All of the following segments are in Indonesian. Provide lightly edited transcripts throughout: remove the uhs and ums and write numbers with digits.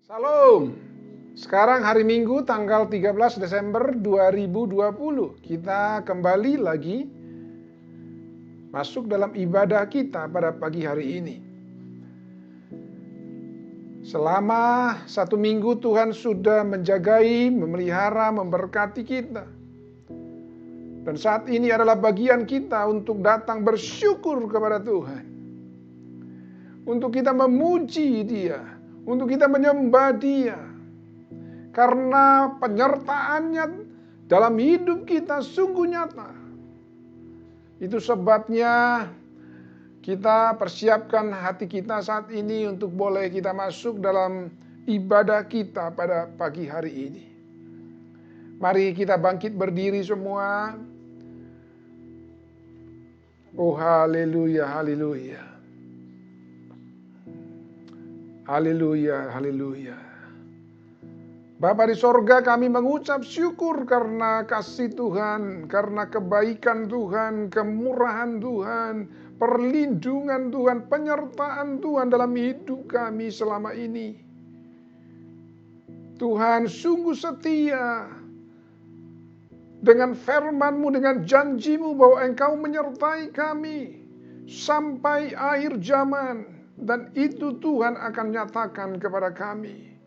Salam. Sekarang hari Minggu tanggal 13 Desember 2020. Kita kembali lagi masuk dalam ibadah kita pada pagi hari ini. Selama 1 minggu Tuhan sudah menjagai, memelihara, memberkati kita. Dan saat ini adalah bagian kita untuk datang bersyukur kepada Tuhan. Untuk kita memuji Dia. Untuk kita menyembah Dia. Karena penyertaannya dalam hidup kita sungguh nyata. Itu sebabnya kita persiapkan hati kita saat ini untuk boleh kita masuk dalam ibadah kita pada pagi hari ini. Mari kita bangkit berdiri semua. Oh haleluya, haleluya. Haleluya, haleluya. Bapa di sorga, kami mengucap syukur karena kasih Tuhan, karena kebaikan Tuhan, kemurahan Tuhan, perlindungan Tuhan, penyertaan Tuhan dalam hidup kami selama ini. Tuhan sungguh setia dengan firman-Mu, dengan janji-Mu bahwa Engkau menyertai kami sampai akhir zaman. Dan itu Tuhan akan nyatakan kepada kami.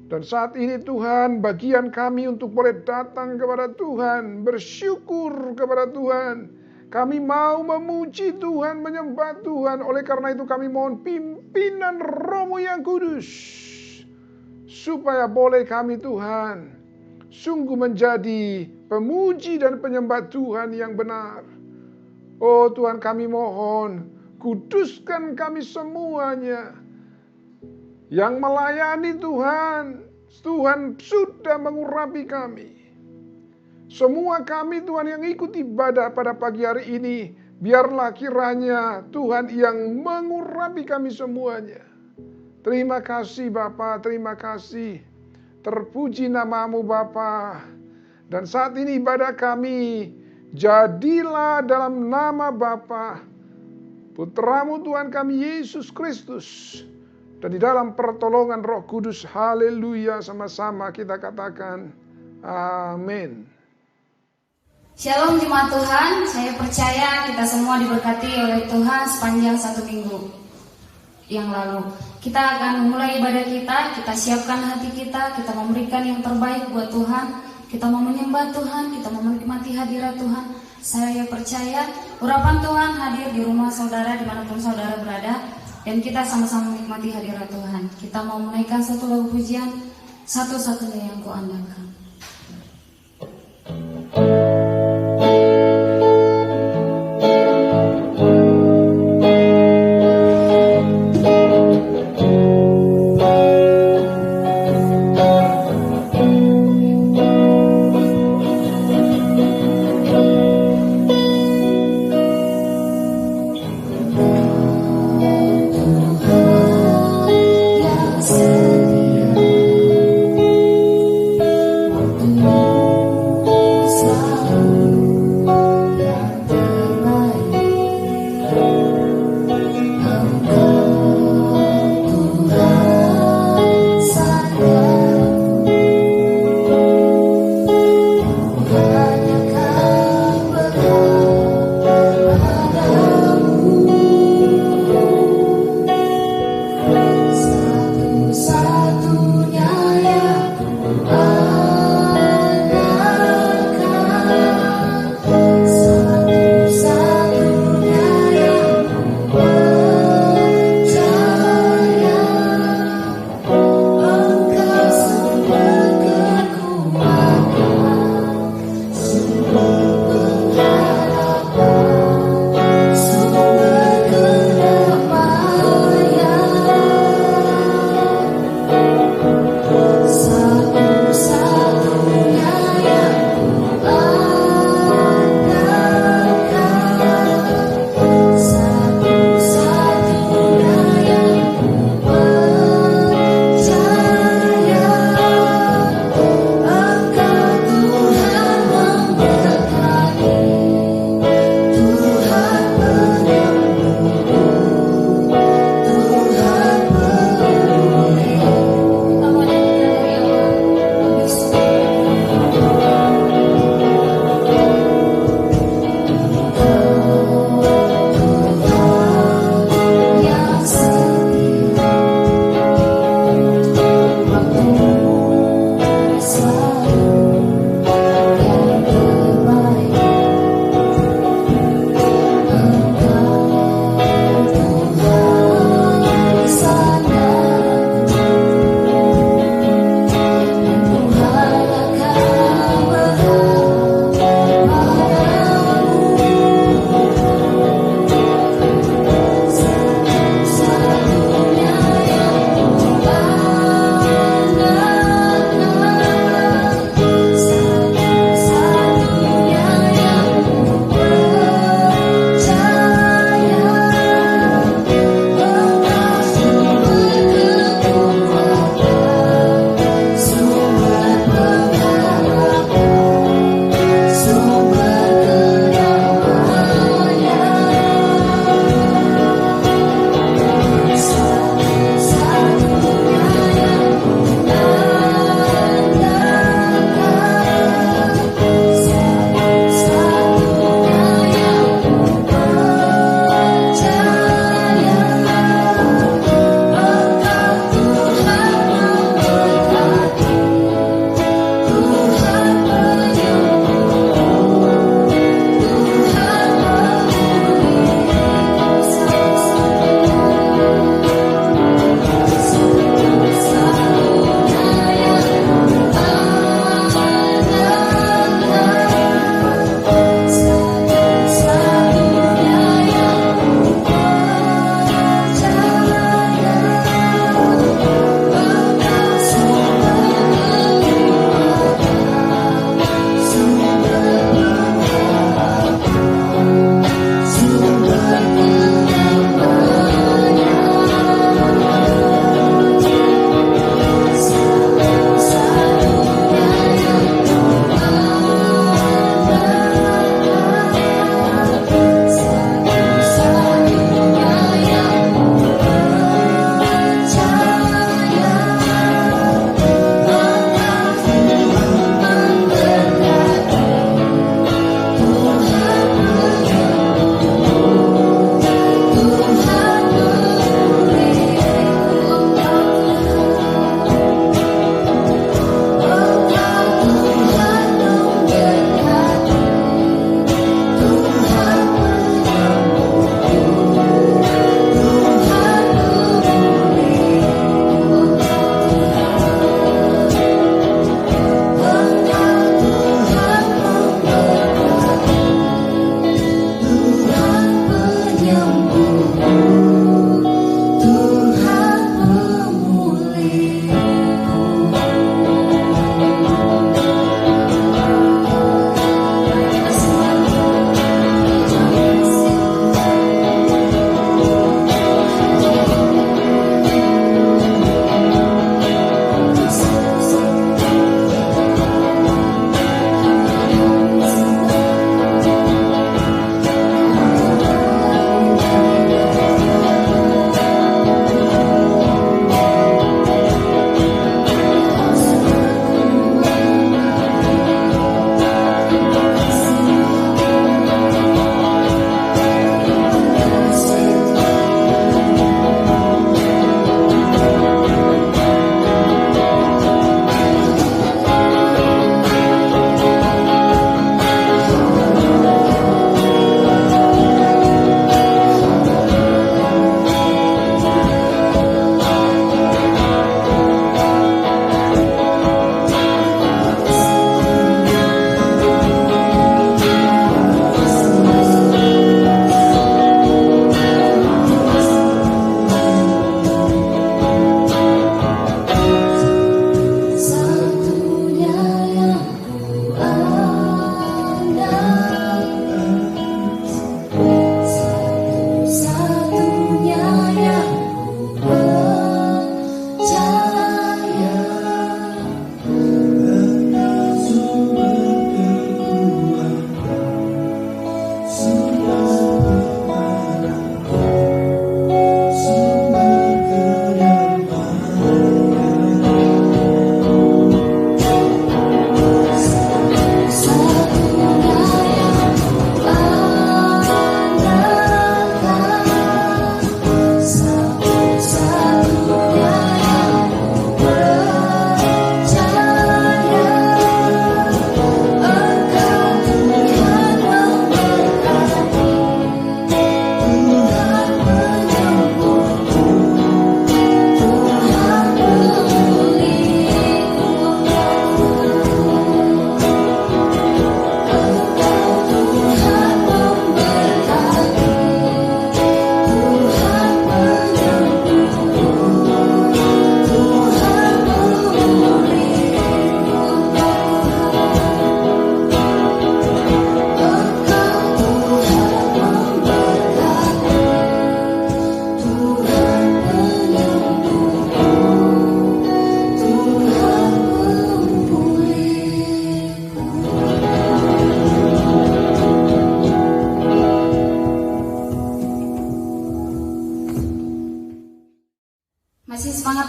Dan saat ini Tuhan, bagian kami untuk boleh datang kepada Tuhan, bersyukur kepada Tuhan. Kami mau memuji Tuhan, menyembah Tuhan. Oleh karena itu kami mohon pimpinan Roh-Mu yang kudus. Supaya boleh kami Tuhan, sungguh menjadi pemuji dan penyembah Tuhan yang benar. Oh Tuhan, kami mohon, kuduskan kami semuanya yang melayani Tuhan. Tuhan sudah mengurapi kami. Semua kami Tuhan yang ikut ibadah pada pagi hari ini, biarlah kiranya Tuhan yang mengurapi kami semuanya. Terima kasih Bapa, terima kasih. Terpuji nama-Mu Bapa. Dan saat ini ibadah kami, jadilah dalam nama Bapa, Putra-Mu Tuhan kami Yesus Kristus. Dan di dalam pertolongan Roh Kudus, haleluya, sama-sama kita katakan amin. Shalom jemaat Tuhan, saya percaya kita semua diberkati oleh Tuhan sepanjang 1 minggu yang lalu. Kita akan mulai ibadah kita siapkan hati kita memberikan yang terbaik buat Tuhan. Kita mau menyembah Tuhan, kita mau menikmati hadirat Tuhan. Saya percaya urapan Tuhan hadir di rumah saudara dimanapun saudara berada. Dan kita sama-sama menikmati hadirat Tuhan. Kita mau menaikkan satu lagu pujian, satu-satunya yang kuandalkan.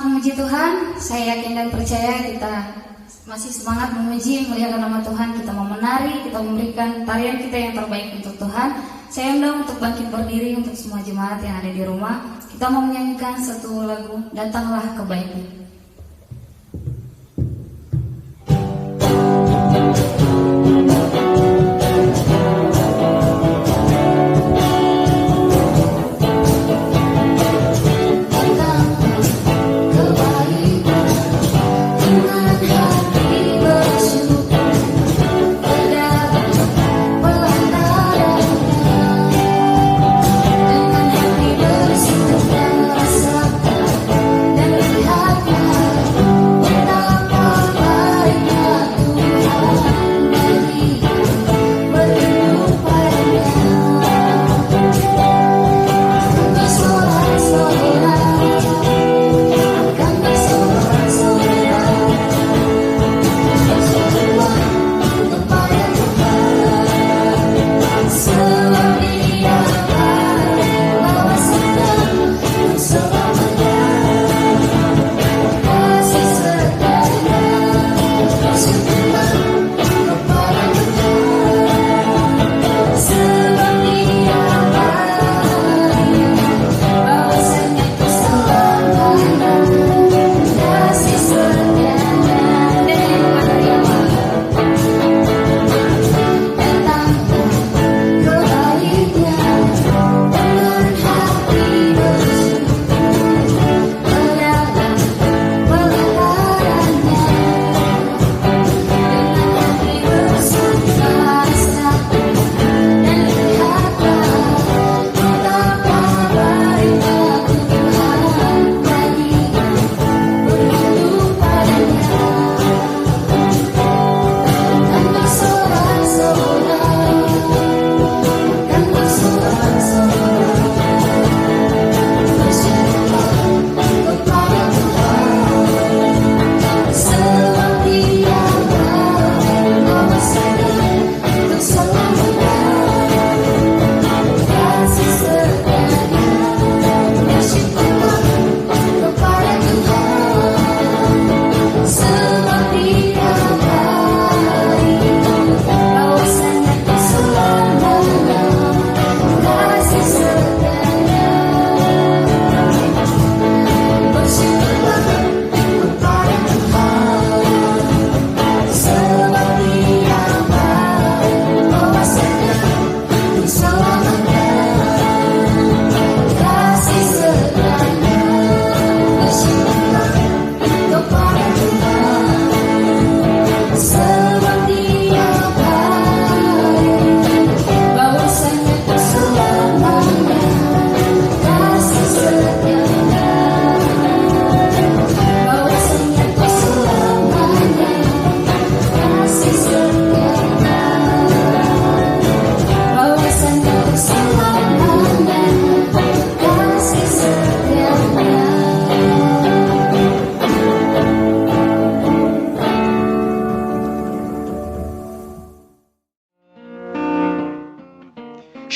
semangat memuji Tuhan. Saya yakin dan percaya kita masih semangat memuji, memuliakan nama Tuhan. Kita mau menari, kita memberikan tarian kita yang terbaik untuk Tuhan. Saya undang untuk bangkit berdiri untuk semua jemaat yang ada di rumah. Kita mau menyanyikan satu lagu, Datanglah Kebaikan.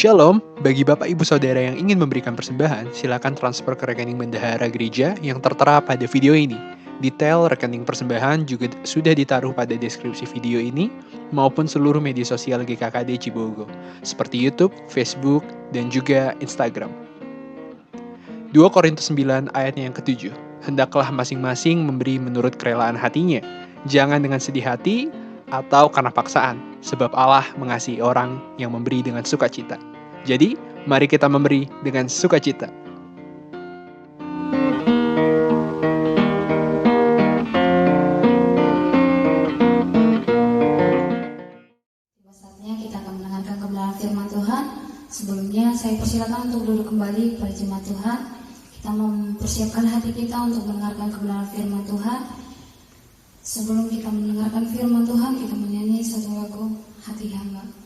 Shalom, bagi Bapak Ibu Saudara yang ingin memberikan persembahan, silakan transfer ke rekening bendahara gereja yang tertera pada video ini. Detail rekening persembahan juga sudah ditaruh pada deskripsi video ini, maupun seluruh media sosial GKKD Cibogo, seperti YouTube, Facebook, dan juga Instagram. 2 Korintus 9 ayatnya yang ke-7, hendaklah masing-masing memberi menurut kerelaan hatinya, jangan dengan sedih hati atau karena paksaan, sebab Allah mengasihi orang yang memberi dengan sukacita. Jadi, mari kita memberi dengan sukacita. Saatnya kita akan mendengarkan kebenaran firman Tuhan. Sebelumnya saya persilakan untuk duduk kembali pada jemaat Tuhan. Kita mempersiapkan hati kita untuk mendengarkan kebenaran firman Tuhan. Sebelum kita mendengarkan firman Tuhan, kita menyanyi satu lagu Hati Hamba.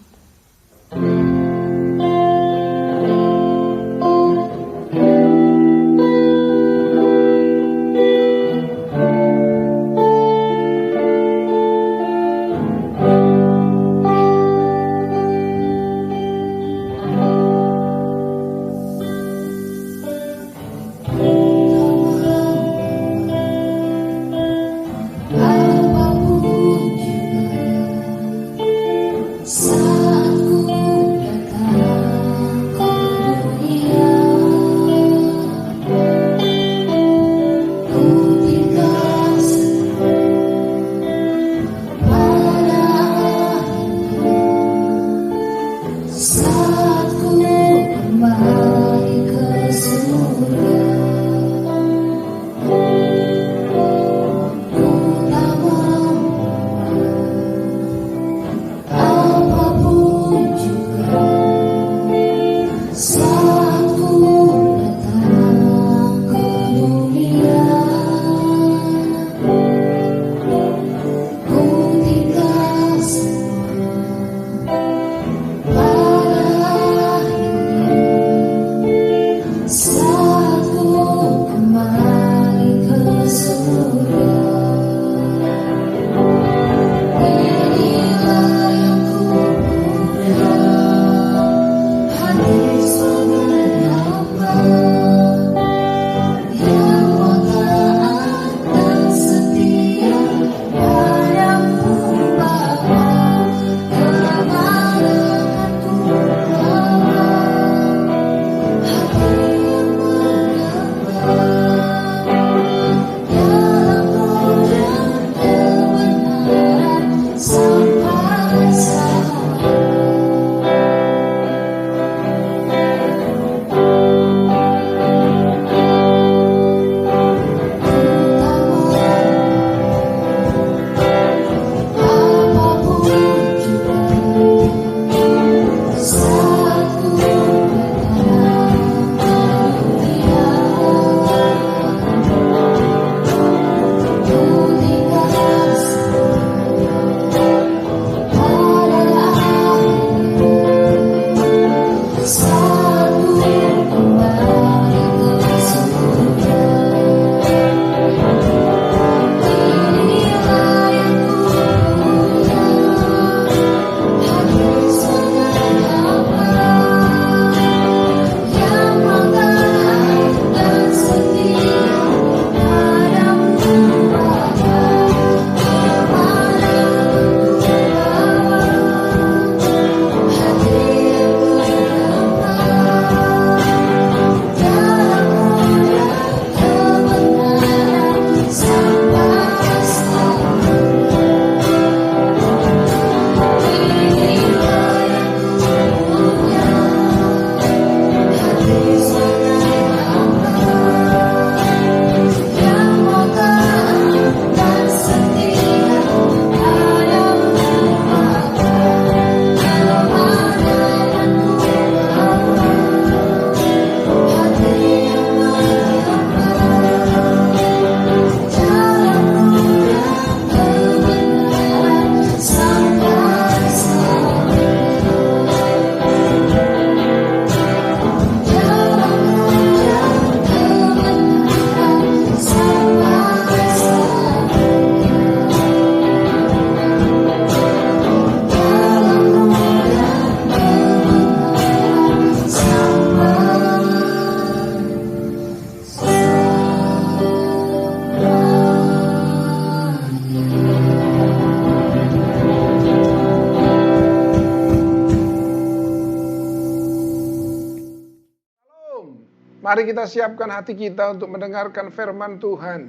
Mari kita siapkan hati kita untuk mendengarkan firman Tuhan.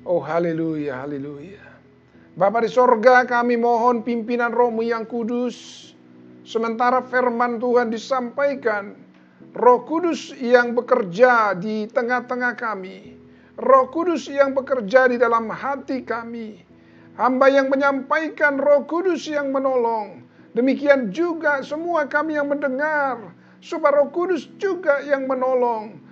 Oh haleluya, haleluya. Bapa di sorga, kami mohon pimpinan Roh-Mu yang kudus. Sementara firman Tuhan disampaikan, Roh Kudus yang bekerja di tengah-tengah kami. Roh Kudus yang bekerja di dalam hati kami. Hamba yang menyampaikan, Roh Kudus yang menolong. Demikian juga semua kami yang mendengar, supaya Roh Kudus juga yang menolong.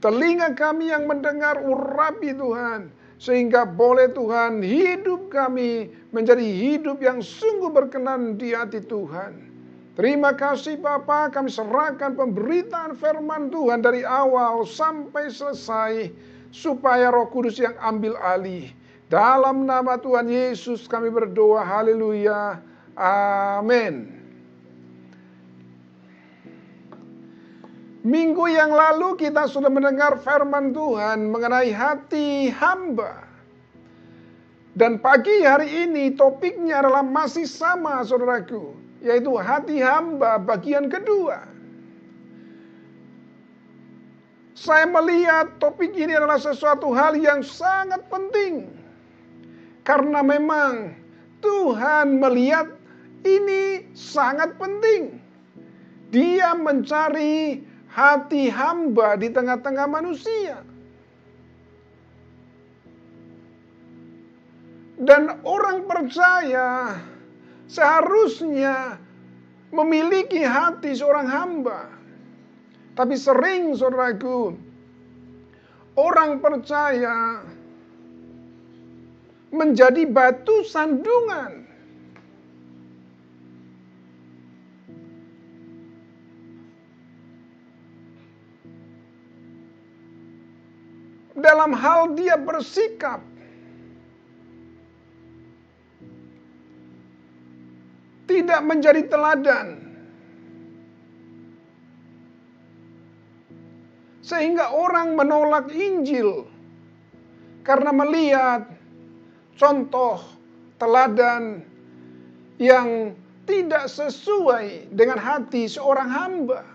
Telinga kami yang mendengar, urapi Tuhan, sehingga boleh Tuhan hidup kami menjadi hidup yang sungguh berkenan di hati Tuhan. Terima kasih Bapa, kami serahkan pemberitaan firman Tuhan dari awal sampai selesai, supaya Roh Kudus yang ambil alih. Dalam nama Tuhan Yesus kami berdoa, haleluya. Amin. Minggu yang lalu kita sudah mendengar firman Tuhan mengenai hati hamba. Dan pagi hari ini topiknya adalah masih sama saudaraku, yaitu hati hamba bagian kedua. Saya melihat topik ini adalah sesuatu hal yang sangat penting. Karena memang Tuhan melihat ini sangat penting. Dia mencari hati hamba di tengah-tengah manusia. Dan orang percaya seharusnya memiliki hati seorang hamba. Tapi sering saudaraku, orang percaya menjadi batu sandungan. Dalam hal dia bersikap, tidak menjadi teladan, sehingga orang menolak Injil karena melihat contoh teladan yang tidak sesuai dengan hati seorang hamba.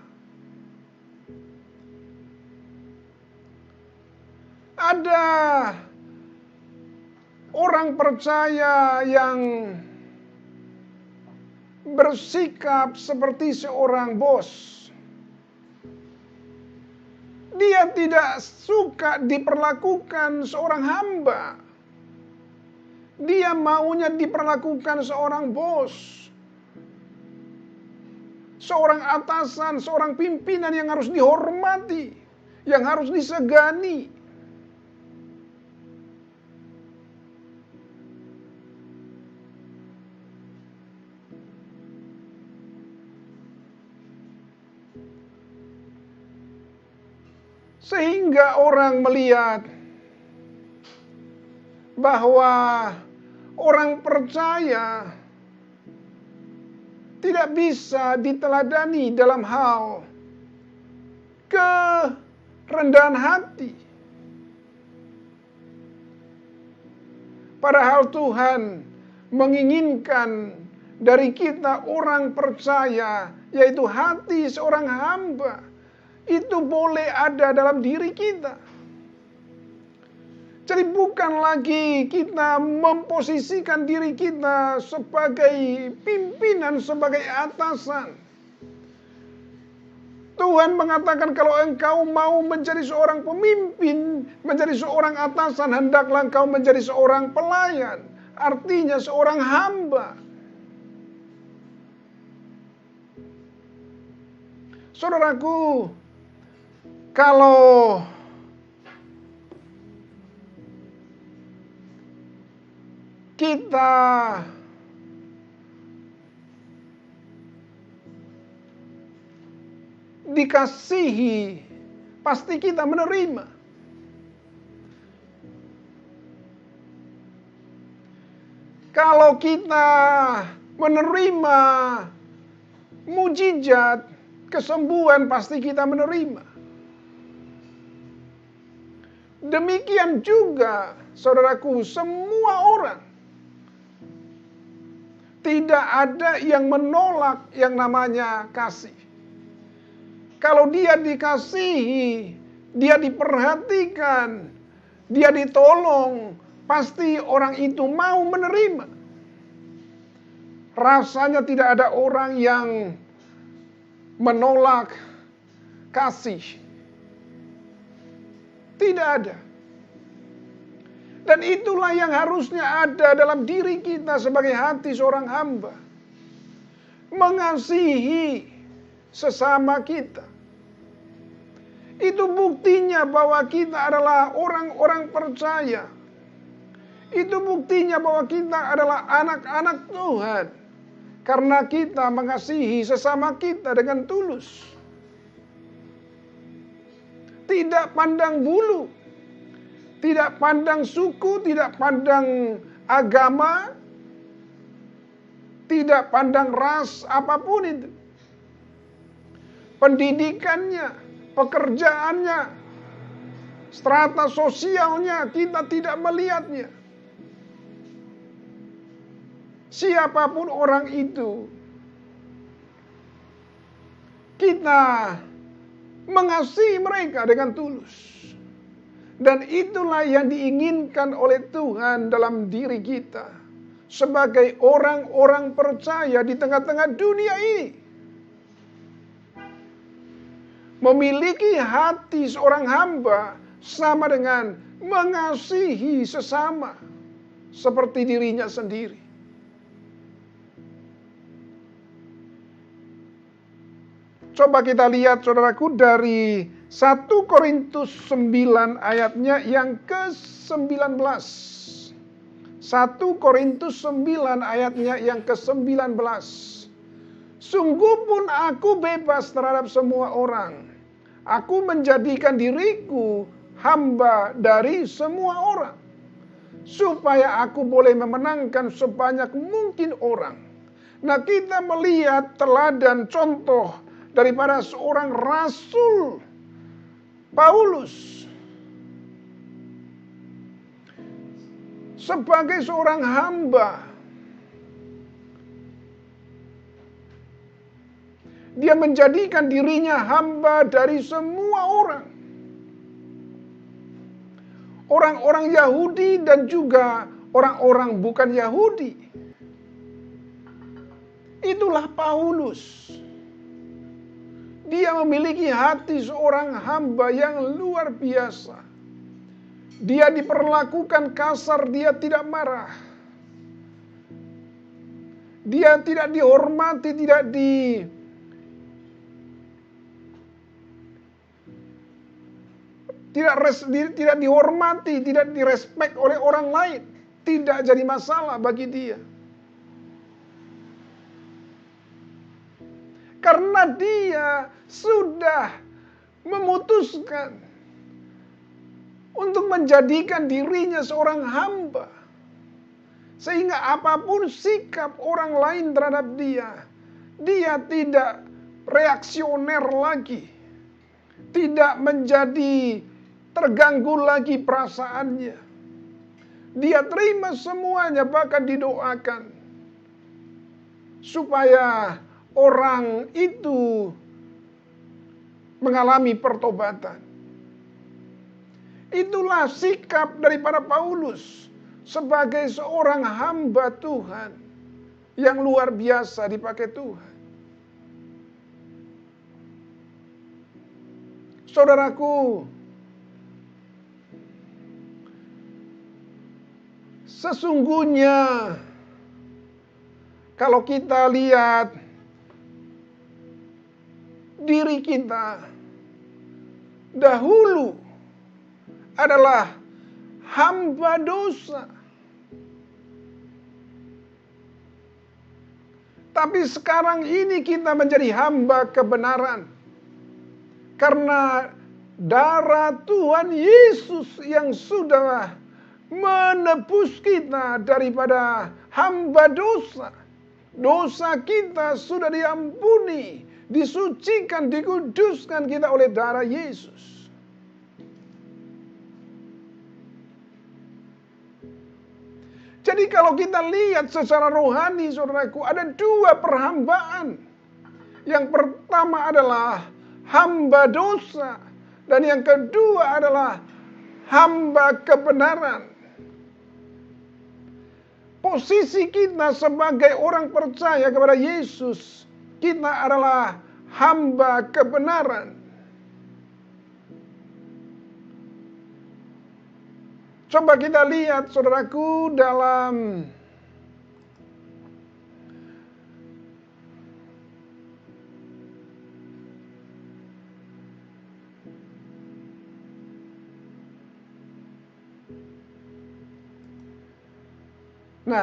Ada orang percaya yang bersikap seperti seorang bos. Dia tidak suka diperlakukan seorang hamba. Dia maunya diperlakukan seorang bos. Seorang atasan, seorang pimpinan yang harus dihormati, yang harus disegani. Sehingga orang melihat bahwa orang percaya tidak bisa diteladani dalam hal kerendahan hati. Padahal Tuhan menginginkan dari kita orang percaya, yaitu hati seorang hamba, itu boleh ada dalam diri kita. Jadi bukan lagi kita memposisikan diri kita sebagai pimpinan, sebagai atasan. Tuhan mengatakan kalau engkau mau menjadi seorang pemimpin, menjadi seorang atasan, hendaklah engkau menjadi seorang pelayan. Artinya seorang hamba. Saudaraku, kalau kita dikasihi, pasti kita menerima. Kalau kita menerima mujizat, kesembuhan, pasti kita menerima. Demikian juga, saudaraku, semua orang. Tidak ada yang menolak yang namanya kasih. Kalau dia dikasihi, dia diperhatikan, dia ditolong, pasti orang itu mau menerima. Rasanya tidak ada orang yang menolak kasih. Tidak ada. Dan itulah yang harusnya ada dalam diri kita sebagai hati seorang hamba. Mengasihi sesama kita. Itu buktinya bahwa kita adalah orang-orang percaya. Itu buktinya bahwa kita adalah anak-anak Tuhan. Karena kita mengasihi sesama kita dengan tulus. Tidak pandang bulu. Tidak pandang suku, tidak pandang agama, tidak pandang ras, apapun itu. Pendidikannya, pekerjaannya, strata sosialnya, kita tidak melihatnya. Siapapun orang itu, kita mengasihi mereka dengan tulus. Dan itulah yang diinginkan oleh Tuhan dalam diri kita. Sebagai orang-orang percaya di tengah-tengah dunia ini. Memiliki hati seorang hamba sama dengan mengasihi sesama. Seperti dirinya sendiri. Coba kita lihat saudaraku dari 1 Korintus 9 ayatnya yang ke-19. 1 Korintus 9 ayatnya yang ke-19. Sungguh pun aku bebas terhadap semua orang. Aku menjadikan diriku hamba dari semua orang. Supaya aku boleh memenangkan sebanyak mungkin orang. Nah, kita melihat teladan contoh daripada seorang rasul Paulus. Sebagai seorang hamba, dia menjadikan dirinya hamba dari semua orang. Orang-orang Yahudi dan juga orang-orang bukan Yahudi. Itulah Paulus. Dia memiliki hati seorang hamba yang luar biasa. Dia diperlakukan kasar, dia tidak marah. Dia tidak dihormati, tidak dihormati, tidak direspek oleh orang lain. Tidak jadi masalah bagi dia. Karena karena dia sudah memutuskan untuk menjadikan dirinya seorang hamba. Sehingga apapun sikap orang lain terhadap dia, dia tidak reaksioner lagi. Tidak menjadi terganggu lagi perasaannya. Dia terima semuanya, bahkan didoakan. Supaya orang itu mengalami pertobatan. Itulah sikap daripada Paulus sebagai seorang hamba Tuhan yang luar biasa dipakai Tuhan. Saudaraku, sesungguhnya kalau kita lihat diri kita dahulu adalah hamba dosa. Tapi sekarang ini kita menjadi hamba kebenaran. Karena darah Tuhan Yesus yang sudah menebus kita daripada hamba dosa. Dosa kita sudah diampuni, disucikan, dikuduskan kita oleh darah Yesus. Jadi kalau kita lihat secara rohani, saudaraku, ada dua perhambaan. Yang pertama adalah hamba dosa. Dan yang kedua adalah hamba kebenaran. Posisi kita sebagai orang percaya kepada Yesus, kita adalah hamba kebenaran. Coba kita lihat, saudaraku, dalam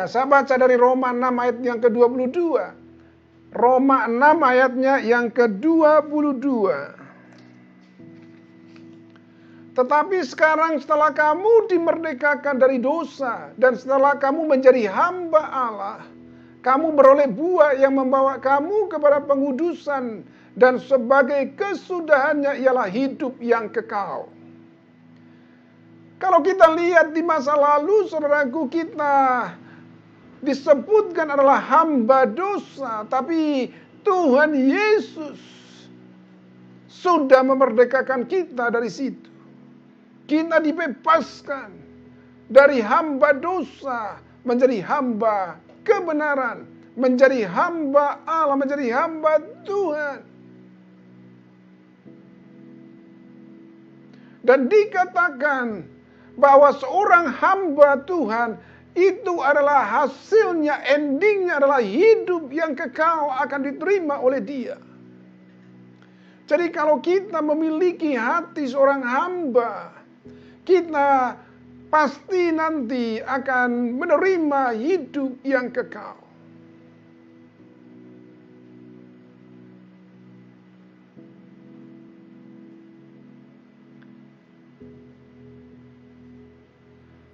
saya baca dari Roma 6 ayat yang ke-22. Roma 6 ayatnya yang ke-22. Tetapi sekarang setelah kamu dimerdekakan dari dosa dan setelah kamu menjadi hamba Allah, kamu beroleh buah yang membawa kamu kepada pengudusan dan sebagai kesudahannya ialah hidup yang kekal. Kalau kita lihat di masa lalu, saudaraku, kita disebutkan adalah hamba dosa, tapi Tuhan Yesus sudah memerdekakan kita dari situ. Kita dibebaskan dari hamba dosa menjadi hamba kebenaran, menjadi hamba Allah, menjadi hamba Tuhan. Dan dikatakan bahwa seorang hamba Tuhan itu adalah hasilnya, endingnya adalah hidup yang kekal akan diterima oleh dia. Jadi kalau kita memiliki hati seorang hamba, kita pasti nanti akan menerima hidup yang kekal.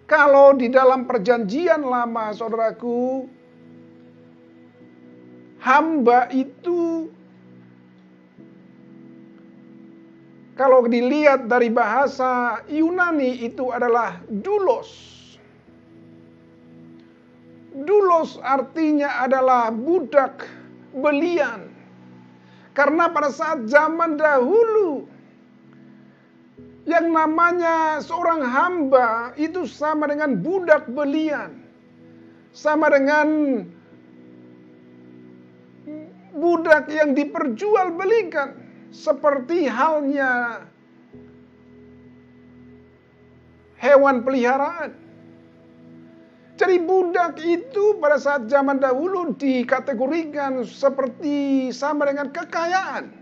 Kalau di dalam perjanjian lama, saudaraku, hamba itu, kalau dilihat dari bahasa Yunani itu adalah doulos. Doulos artinya adalah budak belian. Karena pada saat zaman dahulu, yang namanya seorang hamba itu sama dengan budak belian. Sama dengan budak yang diperjualbelikan. Seperti halnya hewan peliharaan. Jadi budak itu pada saat zaman dahulu dikategorikan seperti sama dengan kekayaan.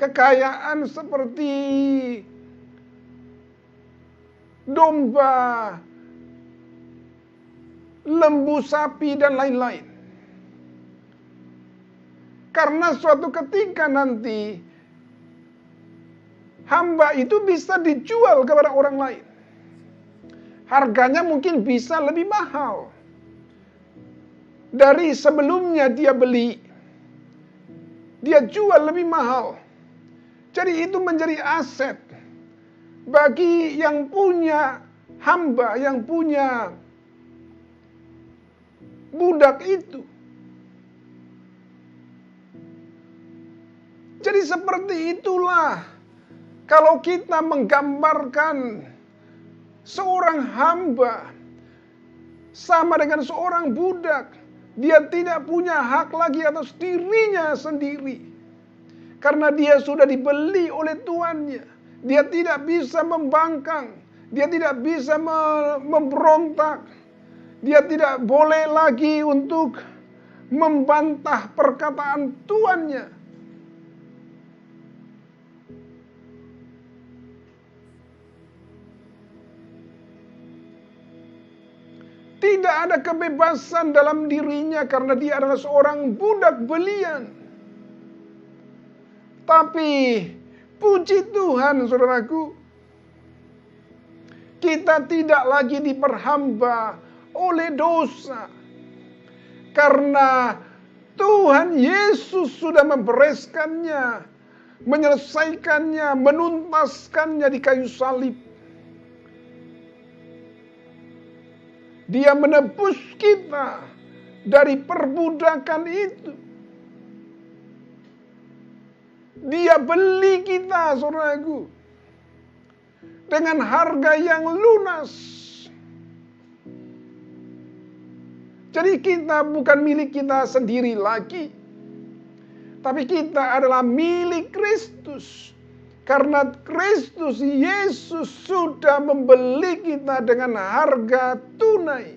Kekayaan seperti domba, lembu, sapi, dan lain-lain. Karena suatu ketika nanti hamba itu bisa dijual kepada orang lain. Harganya mungkin bisa lebih mahal dari sebelumnya dia beli. Dia jual lebih mahal. Jadi itu menjadi aset bagi yang punya hamba, yang punya budak itu. Jadi seperti itulah kalau kita menggambarkan seorang hamba sama dengan seorang budak. Dia tidak punya hak lagi atas dirinya sendiri. Karena dia sudah dibeli oleh tuannya. Dia tidak bisa membangkang. Dia tidak bisa memberontak. Dia tidak boleh lagi untuk membantah perkataan tuannya. Tidak ada kebebasan dalam dirinya karena dia adalah seorang budak belian. Tapi puji Tuhan, saudaraku, kita tidak lagi diperhamba oleh dosa. Karena Tuhan Yesus sudah membereskannya, menyelesaikannya, menuntaskannya di kayu salib. Dia menebus kita dari perbudakan itu. Dia beli kita, saudaraku, dengan harga yang lunas. Jadi kita bukan milik kita sendiri lagi, tapi kita adalah milik Kristus. Karena Kristus Yesus sudah membeli kita dengan harga tunai.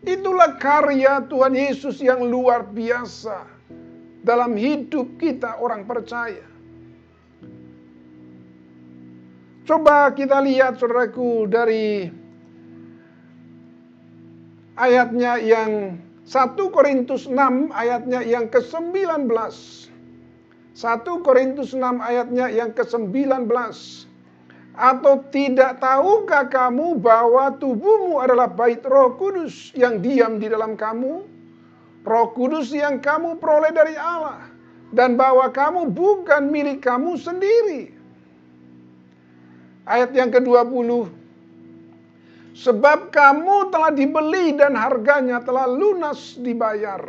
Itulah karya Tuhan Yesus yang luar biasa dalam hidup kita orang percaya. Coba kita lihat, saudaraku, dari ayatnya yang 1 Korintus 6 ayatnya yang ke-19. 1 Korintus 6 ayatnya yang ke-19. Atau tidak tahukah kamu bahwa tubuhmu adalah bait Roh Kudus yang diam di dalam kamu? Roh Kudus yang kamu peroleh dari Allah. Dan bahwa kamu bukan milik kamu sendiri. Ayat yang ke-20. Sebab kamu telah dibeli dan harganya telah lunas dibayar.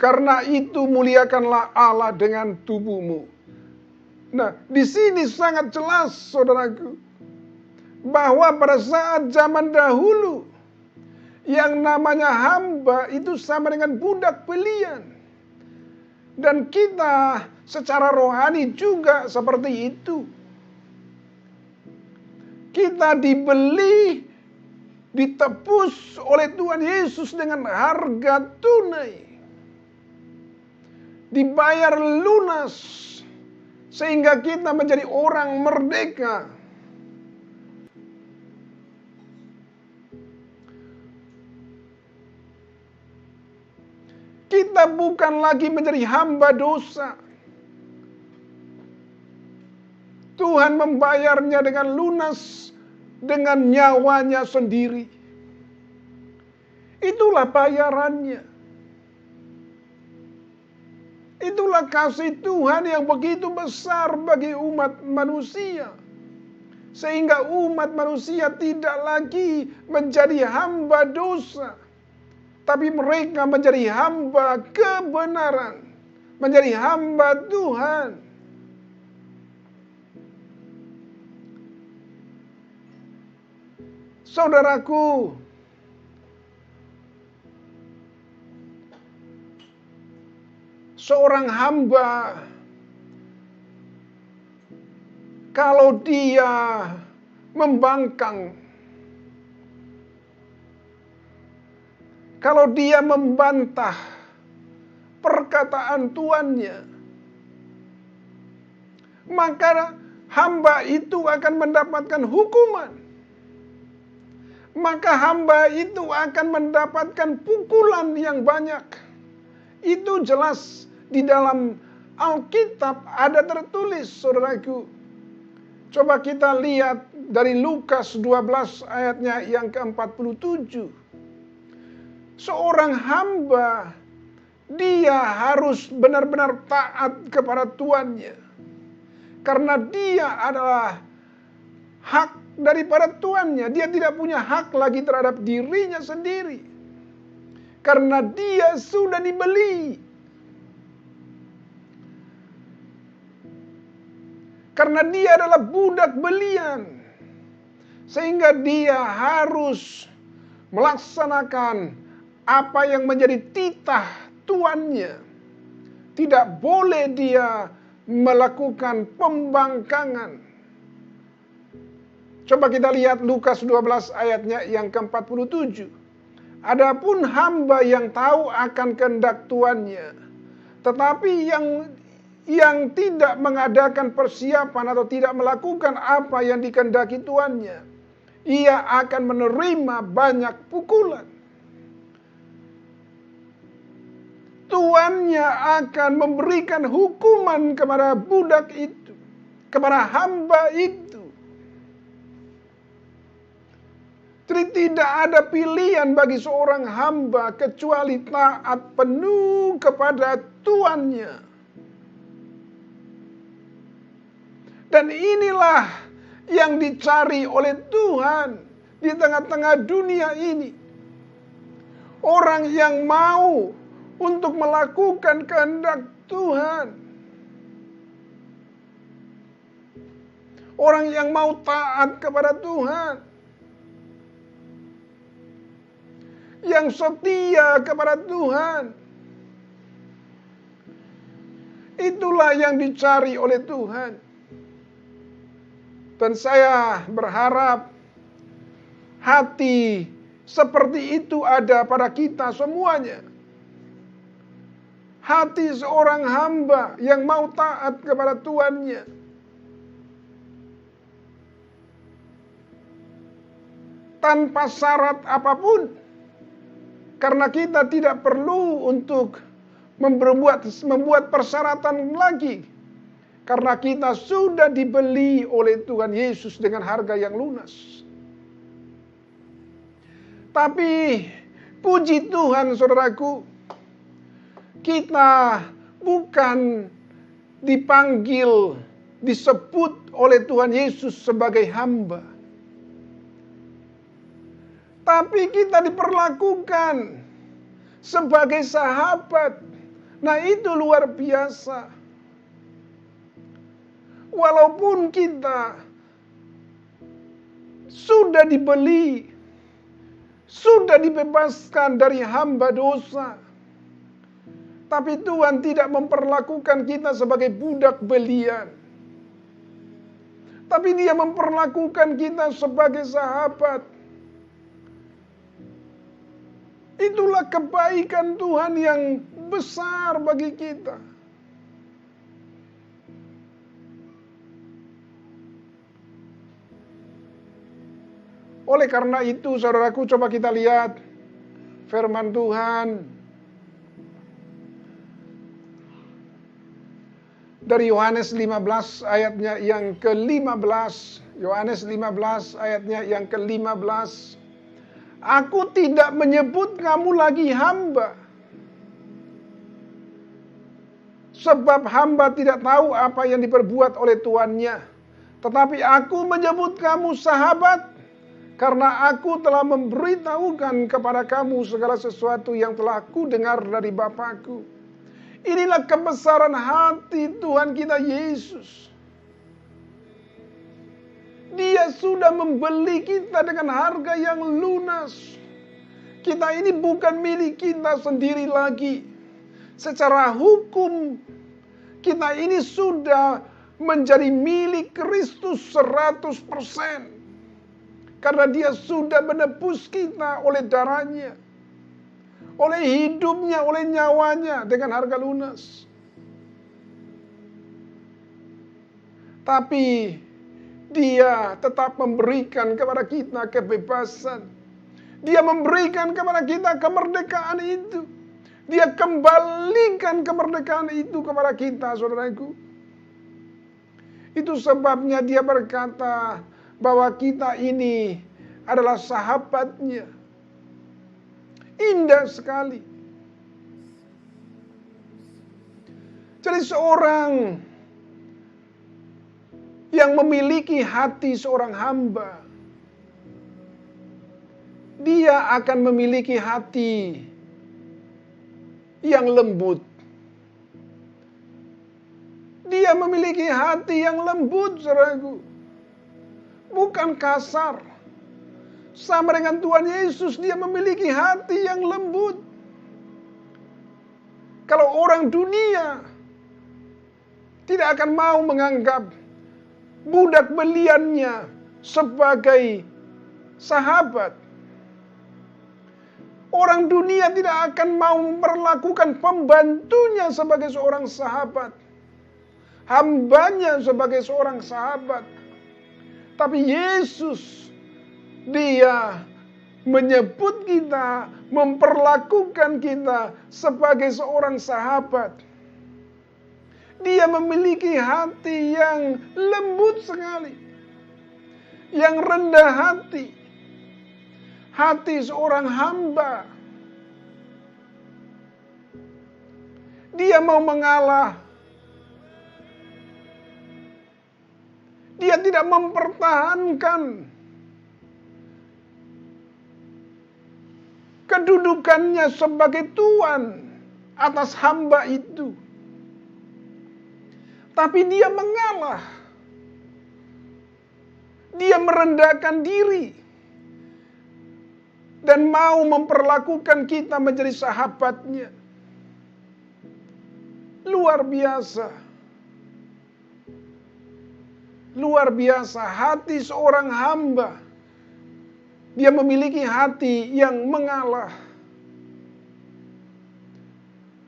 Karena itu muliakanlah Allah dengan tubuhmu. Nah, di sini sangat jelas, saudaraku, bahwa pada saat zaman dahulu, yang namanya hamba itu sama dengan budak belian. Dan kita secara rohani juga seperti itu. Kita dibeli, ditebus oleh Tuhan Yesus dengan harga tunai. Dibayar lunas, sehingga kita menjadi orang merdeka. Kita bukan lagi menjadi hamba dosa. Tuhan membayarnya dengan lunas, dengan nyawanya sendiri. Itulah bayarannya. Itulah kasih Tuhan yang begitu besar bagi umat manusia. Sehingga umat manusia tidak lagi menjadi hamba dosa. Tapi mereka menjadi hamba kebenaran. Menjadi hamba Tuhan. Saudaraku, seorang hamba, kalau dia membangkang, kalau dia membantah perkataan tuannya, maka hamba itu akan mendapatkan hukuman. maka hamba itu akan mendapatkan pukulan yang banyak. Itu jelas di dalam Alkitab ada tertulis, saudaraku. Coba kita lihat dari Lukas 12 ayatnya yang ke-47. Seorang hamba, dia harus benar-benar taat kepada tuannya. Karena dia adalah hak daripada tuannya. Dia tidak punya hak lagi terhadap dirinya sendiri. Karena dia sudah dibeli. Karena dia adalah budak belian. Sehingga dia harus melaksanakan apa yang menjadi titah tuannya. Tidak boleh dia melakukan pembangkangan. Coba kita lihat Lukas 12 ayatnya yang ke-47. Adapun hamba yang tahu akan kehendak tuannya, tetapi yang tidak mengadakan persiapan atau tidak melakukan apa yang dikehendaki tuannya, ia akan menerima banyak pukulan. Tuannya akan memberikan hukuman kepada budak itu, kepada hamba itu. Jadi tidak ada pilihan bagi seorang hamba kecuali taat penuh kepada tuannya. Dan inilah yang dicari oleh Tuhan di tengah-tengah dunia ini. Orang yang mau untuk melakukan kehendak Tuhan. Orang yang mau taat kepada Tuhan. Yang setia kepada Tuhan. Itulah yang dicari oleh Tuhan. Dan saya berharap hati seperti itu ada pada kita semuanya. Hati seorang hamba yang mau taat kepada tuannya. Tanpa syarat apapun. Karena kita tidak perlu untuk membuat persyaratan lagi. Karena kita sudah dibeli oleh Tuhan Yesus dengan harga yang lunas. Tapi puji Tuhan saudaraku, kita bukan dipanggil, disebut oleh Tuhan Yesus sebagai hamba. Tapi kita diperlakukan sebagai sahabat. Nah itu luar biasa. Walaupun kita sudah dibeli, sudah dibebaskan dari hamba dosa. Tapi Tuhan tidak memperlakukan kita sebagai budak belian. Tapi Dia memperlakukan kita sebagai sahabat. Itulah kebaikan Tuhan yang besar bagi kita. Oleh karena itu, saudaraku, coba kita lihat firman Tuhan dari Yohanes 15 ayatnya yang ke-15. Yohanes 15 ayatnya yang ke-15. Aku tidak menyebut kamu lagi hamba. Sebab hamba tidak tahu apa yang diperbuat oleh tuannya. Tetapi aku menyebut kamu sahabat. Karena aku telah memberitahukan kepada kamu segala sesuatu yang telah aku dengar dari Bapakku. Inilah kebesaran hati Tuhan kita Yesus. Dia sudah membeli kita dengan harga yang lunas. Kita ini bukan milik kita sendiri lagi. Secara hukum, kita ini sudah menjadi milik Kristus 100%. Karena Dia sudah menebus kita oleh darahnya, oleh hidupnya, oleh nyawanya dengan harga lunas. Tapi Dia tetap memberikan kepada kita kebebasan. Dia memberikan kepada kita kemerdekaan itu. Dia kembalikan kemerdekaan itu kepada kita, saudaraku. Itu sebabnya dia berkata bahwa kita ini adalah sahabatnya. Indah sekali. Jadi seorang yang memiliki hati seorang hamba, dia akan memiliki hati yang lembut. Dia memiliki hati yang lembut, saudaraku. Bukan kasar. Sama dengan Tuhan Yesus, dia memiliki hati yang lembut. Kalau orang dunia tidak akan mau menganggap budak beliannya sebagai sahabat. Orang dunia tidak akan mau memperlakukan pembantunya sebagai seorang sahabat. Hambanya sebagai seorang sahabat. Tapi Yesus, dia menyebut kita, memperlakukan kita sebagai seorang sahabat. Dia memiliki hati yang lembut sekali. Yang rendah hati. Hati seorang hamba. Dia mau mengalah. Dia tidak mempertahankan kedudukannya sebagai Tuhan atas hamba itu. Tapi dia mengalah. Dia merendahkan diri. Dan mau memperlakukan kita menjadi sahabatnya. Luar biasa. Luar biasa hati seorang hamba. Dia memiliki hati yang mengalah.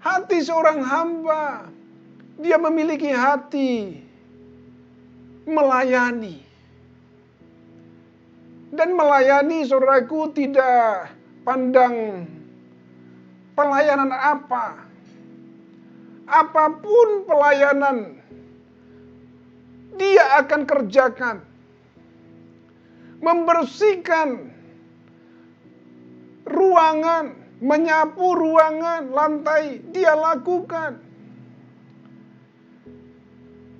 Hati seorang hamba. Dia memiliki hati melayani. Dan melayani, saudaraku, tidak pandang pelayanan apa. Apapun pelayanan, dia akan kerjakan. Membersihkan ruangan, menyapu ruangan, lantai, dia lakukan.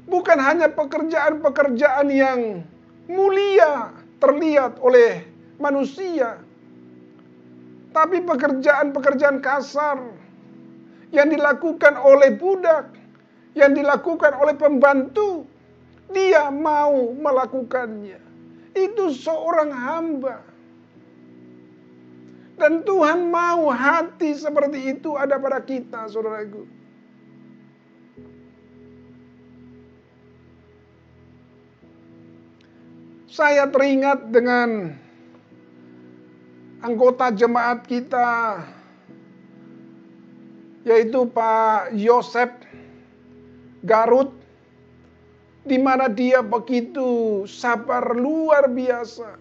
Bukan hanya pekerjaan-pekerjaan yang mulia terlihat oleh manusia, tapi pekerjaan-pekerjaan kasar yang dilakukan oleh budak, yang dilakukan oleh pembantu, dia mau melakukannya. Itu seorang hamba. Dan Tuhan mau hati seperti itu ada pada kita, saudaraku. Saya teringat dengan anggota jemaat kita, yaitu Pak Yosep Garut, di mana dia begitu sabar luar biasa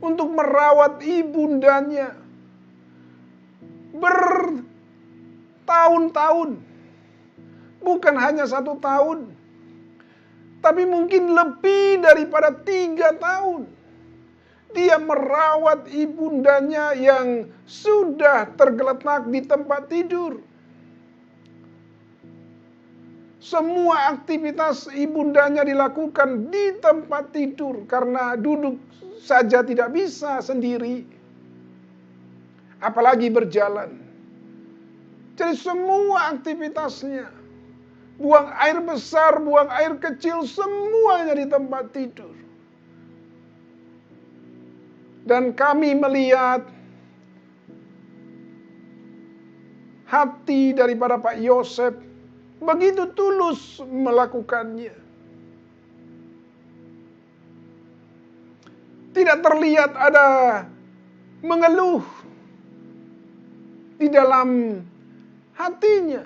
untuk merawat ibundanya bertahun-tahun, bukan hanya 1 tahun, tapi mungkin lebih daripada 3 tahun. Dia merawat ibundanya yang sudah tergeletak di tempat tidur. Semua aktivitas ibundanya dilakukan di tempat tidur karena duduk saja tidak bisa sendiri, apalagi berjalan. Jadi semua aktivitasnya, buang air besar, buang air kecil, semuanya di tempat tidur. Dan kami melihat hati daripada Pak Yosep begitu tulus melakukannya. Tidak terlihat ada mengeluh di dalam hatinya.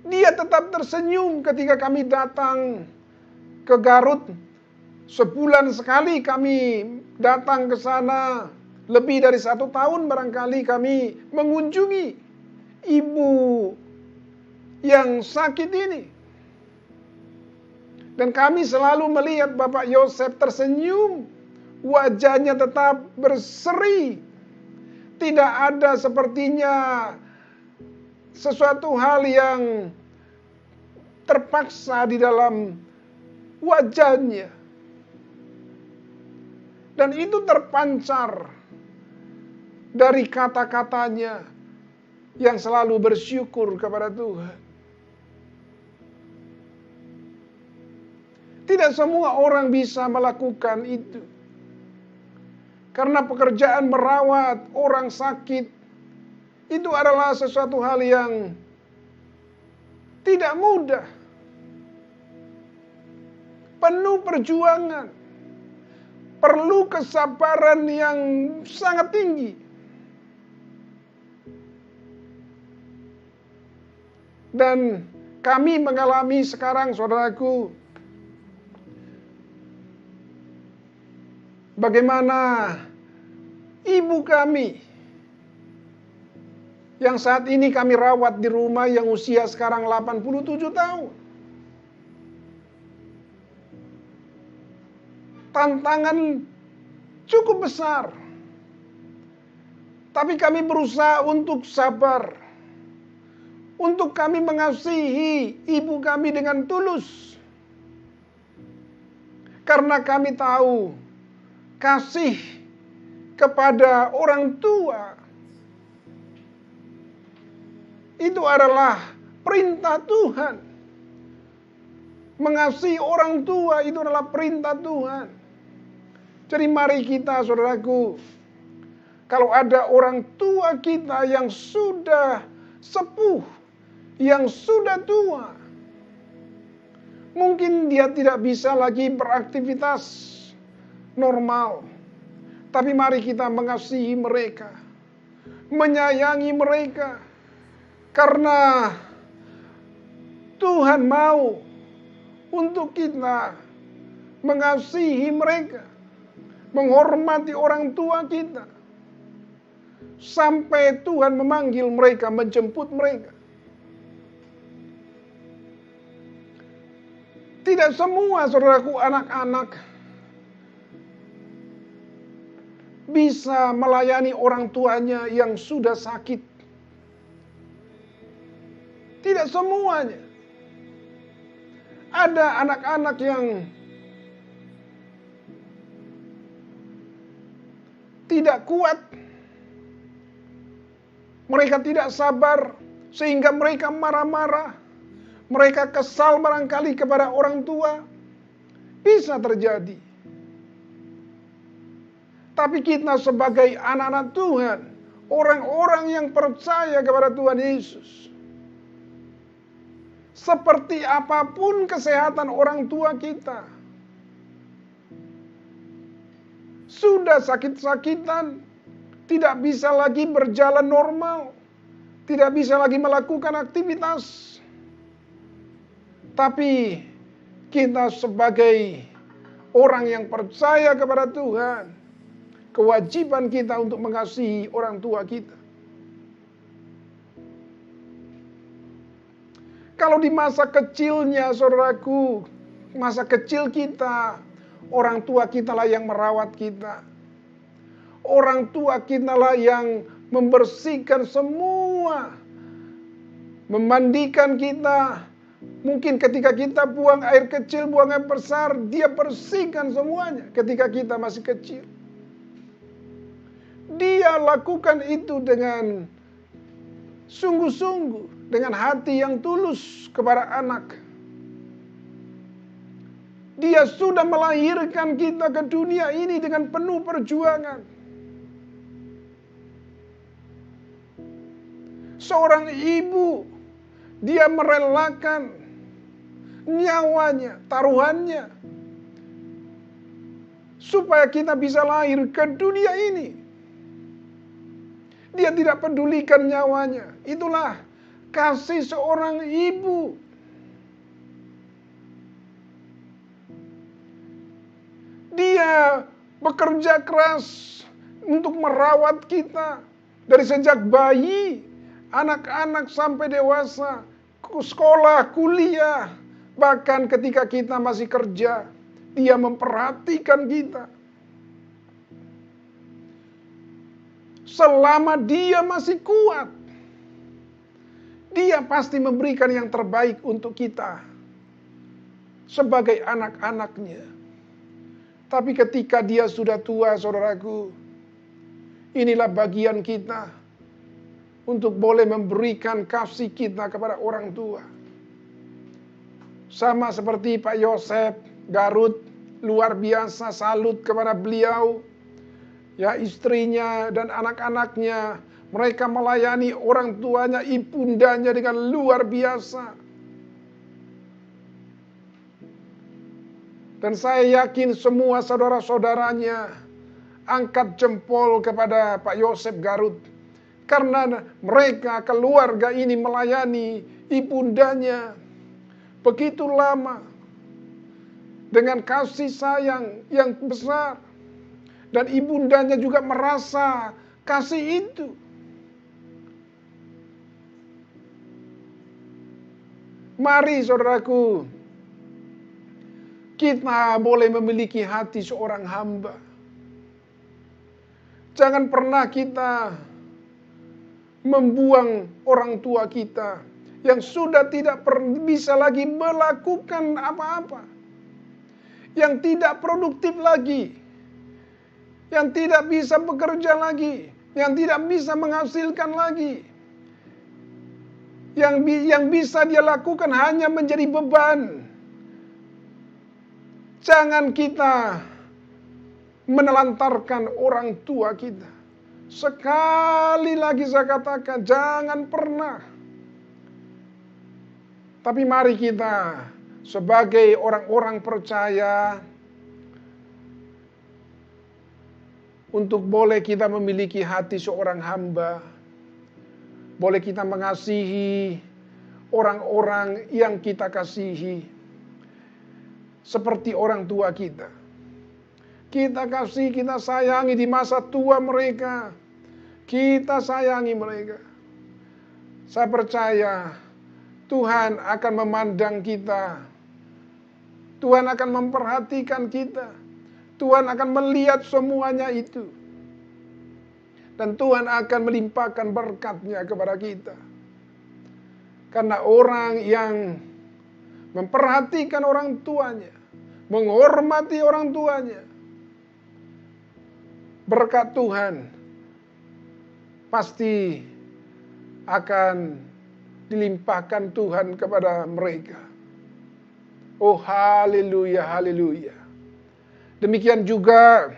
Dia tetap tersenyum ketika kami datang ke Garut. Sebulan sekali kami datang ke sana. Lebih dari 1 tahun barangkali kami mengunjungi ibu yang sakit ini. Dan kami selalu melihat Bapak Yosef tersenyum, wajahnya tetap berseri. Tidak ada sepertinya sesuatu hal yang terpaksa di dalam wajahnya. Dan itu terpancar dari kata-katanya yang selalu bersyukur kepada Tuhan. Tidak semua orang bisa melakukan itu. Karena pekerjaan merawat orang sakit itu adalah sesuatu hal yang tidak mudah. Penuh perjuangan. Perlu kesabaran yang sangat tinggi. Dan kami mengalami sekarang, saudaraku, bagaimana ibu kami yang saat ini kami rawat di rumah yang usia sekarang 87 tahun. Tantangan cukup besar. Tapi kami berusaha untuk sabar. Untuk kami mengasihi ibu kami dengan tulus. Karena kami tahu kasih kepada orang tua itu adalah perintah Tuhan. Mengasihi orang tua itu adalah perintah Tuhan. Jadi mari kita, saudaraku, kalau ada orang tua kita yang sudah sepuh, yang sudah tua, mungkin dia tidak bisa lagi beraktivitas normal. Tapi mari kita mengasihi mereka, menyayangi mereka, karena Tuhan mau untuk kita mengasihi mereka, menghormati orang tua kita, sampai Tuhan memanggil mereka, menjemput mereka. Tidak semua, saudaraku, anak-anak bisa melayani orang tuanya yang sudah sakit. Tidak semuanya. Ada anak-anak yang tidak kuat. Mereka tidak sabar sehingga mereka marah-marah. Mereka kesal barangkali kepada orang tua. Bisa terjadi. Tapi kita sebagai anak-anak Tuhan, orang-orang yang percaya kepada Tuhan Yesus, seperti apapun kesehatan orang tua kita, sudah sakit-sakitan, tidak bisa lagi berjalan normal, tidak bisa lagi melakukan aktivitas. Tapi kita sebagai orang yang percaya kepada Tuhan, kewajiban kita untuk mengasihi orang tua kita. Kalau di masa kecilnya, saudaraku, masa kecil kita, orang tua kita lah yang merawat kita. Orang tua kita lah yang membersihkan semua, memandikan kita. Mungkin ketika kita buang air kecil, buang air besar, dia bersihkan semuanya ketika kita masih kecil. Dia lakukan itu dengan sungguh-sungguh, dengan hati yang tulus kepada anak. Dia sudah melahirkan kita ke dunia ini dengan penuh perjuangan. Seorang ibu, dia merelakan nyawanya, taruhannya, supaya kita bisa lahir ke dunia ini. Dia tidak pedulikan nyawanya. Itulah kasih seorang ibu. Dia bekerja keras, untuk merawat kita dari sejak bayi, anak-anak sampai dewasa, sekolah, kuliah, bahkan ketika kita masih kerja, Dia memperhatikan kita. Selama Dia masih kuat, Dia pasti memberikan yang terbaik untuk kita sebagai anak-anaknya. Tapi ketika Dia sudah tua, saudaraku, inilah bagian kita untuk boleh memberikan kasih kita kepada orang tua. Sama seperti Pak Yosef Garut, luar biasa, salut kepada beliau. Ya, istrinya dan anak-anaknya, mereka melayani orang tuanya, ibundanya dengan luar biasa. Dan saya yakin semua saudara-saudaranya angkat jempol kepada Pak Yosef Garut. Karena mereka, keluarga ini melayani ibundanya begitu lama. Dengan kasih sayang yang besar. Dan ibundanya juga merasa kasih itu. Mari saudaraku, kita boleh memiliki hati seorang hamba. Jangan pernah kita membuang orang tua kita yang sudah tidak bisa lagi melakukan apa-apa. Yang tidak produktif lagi. Yang tidak bisa bekerja lagi. Yang tidak bisa menghasilkan lagi. Yang bisa dia lakukan hanya menjadi beban. Jangan kita menelantarkan orang tua kita. Sekali lagi saya katakan, jangan pernah. Tapi mari kita sebagai orang-orang percaya untuk boleh kita memiliki hati seorang hamba. Boleh kita mengasihi orang-orang yang kita kasihi. Seperti orang tua kita. Kita kasih, kita sayangi di masa tua mereka. Kita sayangi mereka. Saya percaya Tuhan akan memandang kita. Tuhan akan memperhatikan kita. Tuhan akan melihat semuanya itu. Dan Tuhan akan melimpahkan berkat-Nya kepada kita. Karena orang yang memperhatikan orang tuanya, menghormati orang tuanya, berkat Tuhan pasti akan dilimpahkan Tuhan kepada mereka. Oh haleluya, haleluya. Demikian juga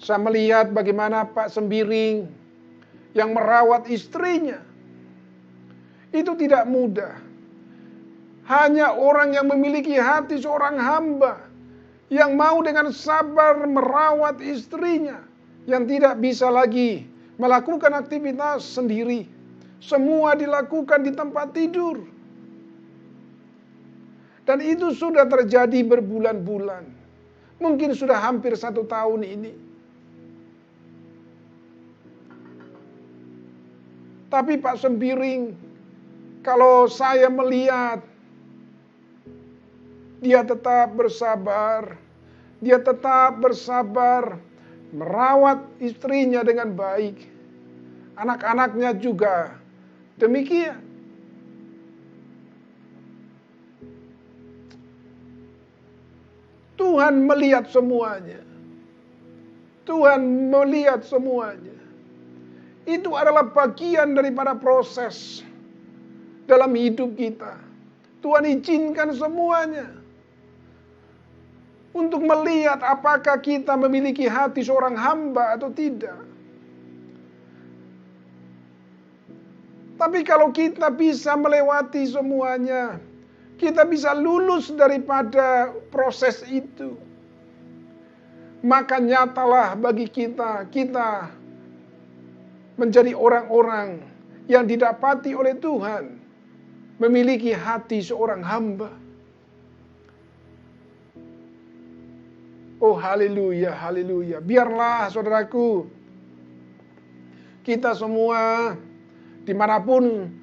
saya melihat bagaimana Pak Sembiring yang merawat istrinya. Itu tidak mudah. Hanya orang yang memiliki hati seorang hamba yang mau dengan sabar merawat istrinya, yang tidak bisa lagi melakukan aktivitas sendiri. Semua dilakukan di tempat tidur. Dan itu sudah terjadi berbulan-bulan. Mungkin sudah hampir 1 tahun ini. Tapi Pak Sembiring, kalau saya melihat, dia tetap bersabar. Dia tetap bersabar merawat istrinya dengan baik. Anak-anaknya juga demikian. Tuhan melihat semuanya. Tuhan melihat semuanya. Itu adalah bagian daripada proses dalam hidup kita. Tuhan izinkan semuanya. Untuk melihat apakah kita memiliki hati seorang hamba atau tidak. Tapi kalau kita bisa melewati semuanya, kita bisa lulus daripada proses itu, maka nyatalah bagi kita menjadi orang-orang yang didapati oleh Tuhan, memiliki hati seorang hamba. Oh haleluya, haleluya. Biarlah saudaraku, kita semua dimanapun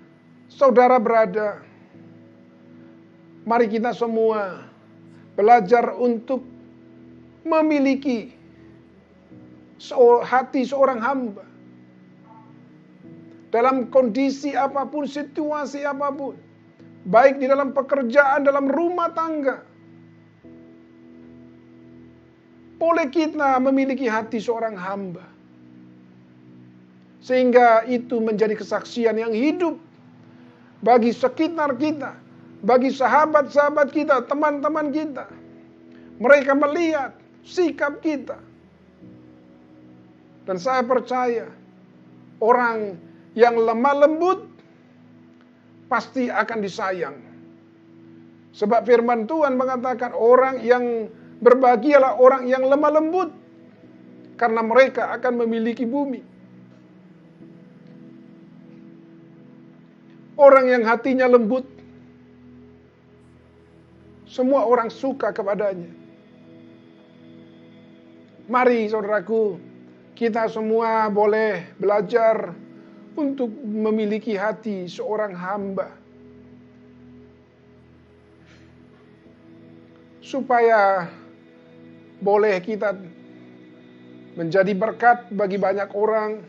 saudara berada, mari kita semua belajar untuk memiliki hati seorang hamba. Dalam kondisi apapun, situasi apapun, baik di dalam pekerjaan, dalam rumah tangga, boleh kita memiliki hati seorang hamba. Sehingga itu menjadi kesaksian yang hidup bagi sekitar kita, bagi sahabat-sahabat kita, teman-teman kita. Mereka melihat sikap kita. Dan saya percaya orang yang lemah lembut pasti akan disayang. Sebab firman Tuhan mengatakan orang yang berbahagialah orang yang lemah lembut, karena mereka akan memiliki bumi. Orang yang hatinya lembut, semua orang suka kepadanya. Mari saudaraku, kita semua boleh belajar untuk memiliki hati seorang hamba. Supaya boleh kita menjadi berkat bagi banyak orang,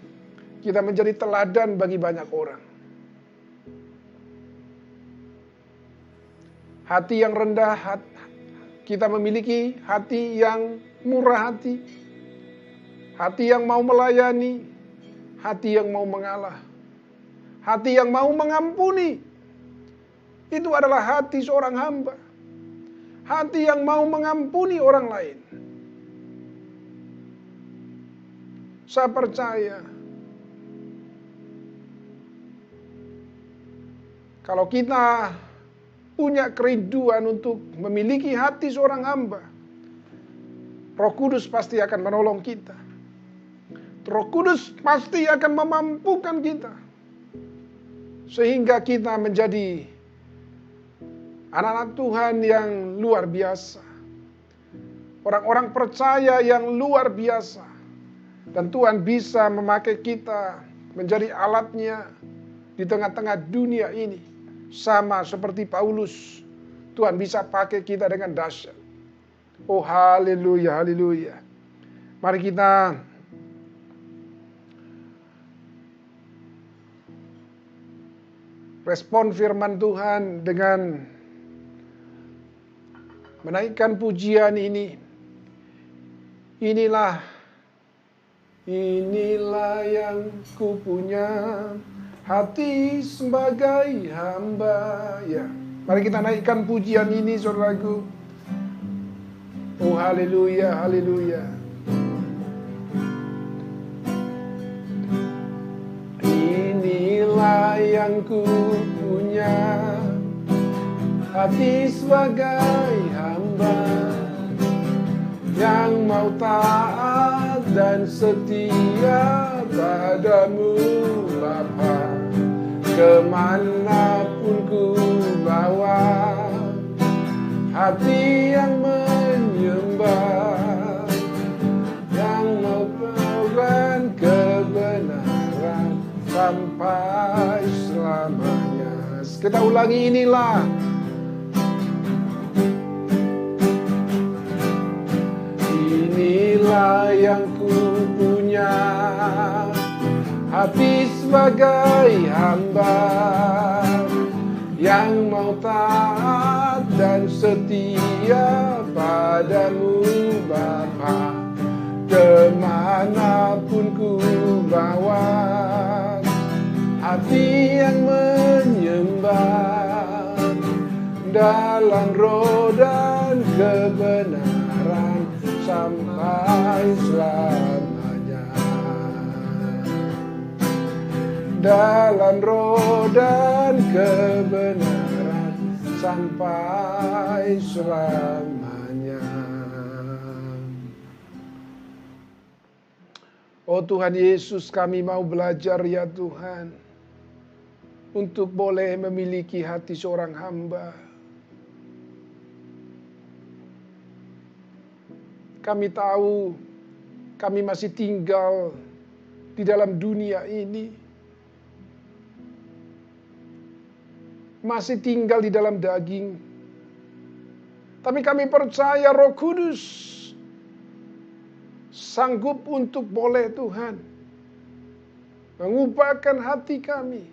kita menjadi teladan bagi banyak orang. Hati yang rendah, kita memiliki hati yang murah hati, hati yang mau melayani, hati yang mau mengalah, hati yang mau mengampuni. Itu adalah hati seorang hamba. Hati yang mau mengampuni orang lain. Saya percaya kalau kita punya kerinduan untuk memiliki hati seorang hamba, Roh Kudus pasti akan menolong kita. Roh Kudus pasti akan memampukan kita. Sehingga kita menjadi anak-anak Tuhan yang luar biasa. Orang-orang percaya yang luar biasa. Dan Tuhan bisa memakai kita menjadi alatnya di tengah-tengah dunia ini. Sama seperti Paulus, Tuhan bisa pakai kita dengan dahsyat. Oh haleluya, haleluya. Mari kita respon firman Tuhan dengan menaikkan pujian ini. Inilah yang ku punya, hati sebagai hamba. Ya, mari kita naikkan pujian ini saudaraku. Oh haleluya, haleluya. Inilah yang ku punya, hati sebagai hamba, yang mau taat dan setia padamu Bapa. Kemanapun ku bawa, hati yang menyembah, yang mau pegang kebenaran sampai selamanya. Kita ulangi, inilah yang ku punya, hati sebagai hamba, yang mau taat dan setia padamu Bapa. Kemanapun ku bawa, hati yang menyembah, dalam roh dan kebenaran sampai selamanya. Dalam roh dan kebenaran sampai selamanya. Oh Tuhan Yesus, kami mau belajar ya Tuhan, untuk boleh memiliki hati seorang hamba. Kami tahu kami masih tinggal di dalam dunia ini. Masih tinggal di dalam daging. Tapi kami percaya Roh Kudus sanggup untuk boleh Tuhan mengubahkan hati kami.